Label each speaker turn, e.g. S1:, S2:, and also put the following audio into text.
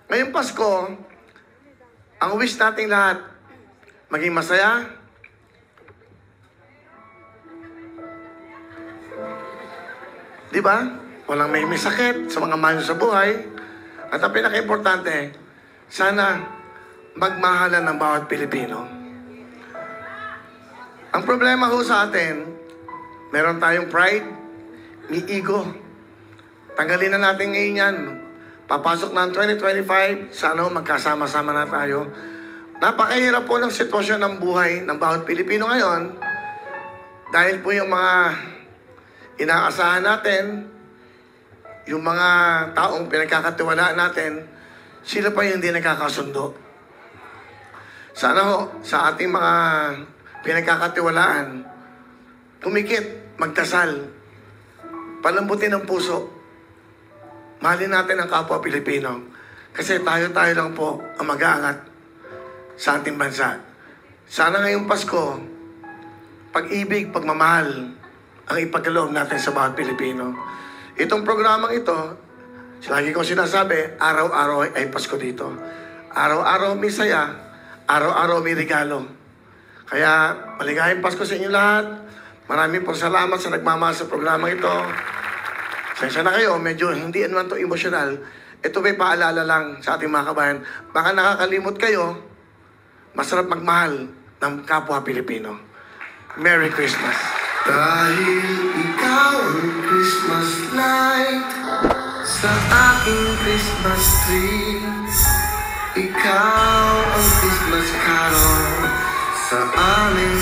S1: Ngayong Pasko, ang wish nating lahat, maging masaya, di ba? Walang may sakit sa mga mahal sa buhay. At ang pinaka-importante, sana magmahalan ng bawat Pilipino. Ang problema ho sa atin, meron tayong pride, may ego. Tanggalin na natin ngayon yan. Papasok na ang 2025, sana magkasama-sama na tayo. Napakahirap po ng sitwasyon ng buhay ng bawat Pilipino ngayon dahil po yung mga inaasahan natin, yung mga taong pinagkakatiwalaan natin, sila pa yung hindi nagkakasundo. Sana ho, sa ating mga pinagkakatiwalaan, tumikit, magdasal, palambutin ang puso. Mahalin natin ang kapwa Pilipino. Kasi tayo-tayo lang po ang mag-aangat sa ating bansa. Sana ngayong Pasko, pag-ibig, pagmamahal, ang ipagkaloob natin sa bawat Pilipino. Itong programang ito, lagi ko sinasabi, araw-araw ay Pasko dito. Araw-araw may saya, araw-araw may regalo. Kaya maligayang Pasko sa inyo lahat. Maraming po salamat sa nagmamahal sa programang ito. Sensya na kayo, medyo hindi naman ito emosyonal. Ito may paalala lang sa ating mga kabayan. Baka nakakalimot kayo, masarap magmahal ng kapwa Pilipino. Merry Christmas!
S2: Dahil ikaw ang Christmas light sa aking Christmas tree, ikaw ang Christmas carol sa aming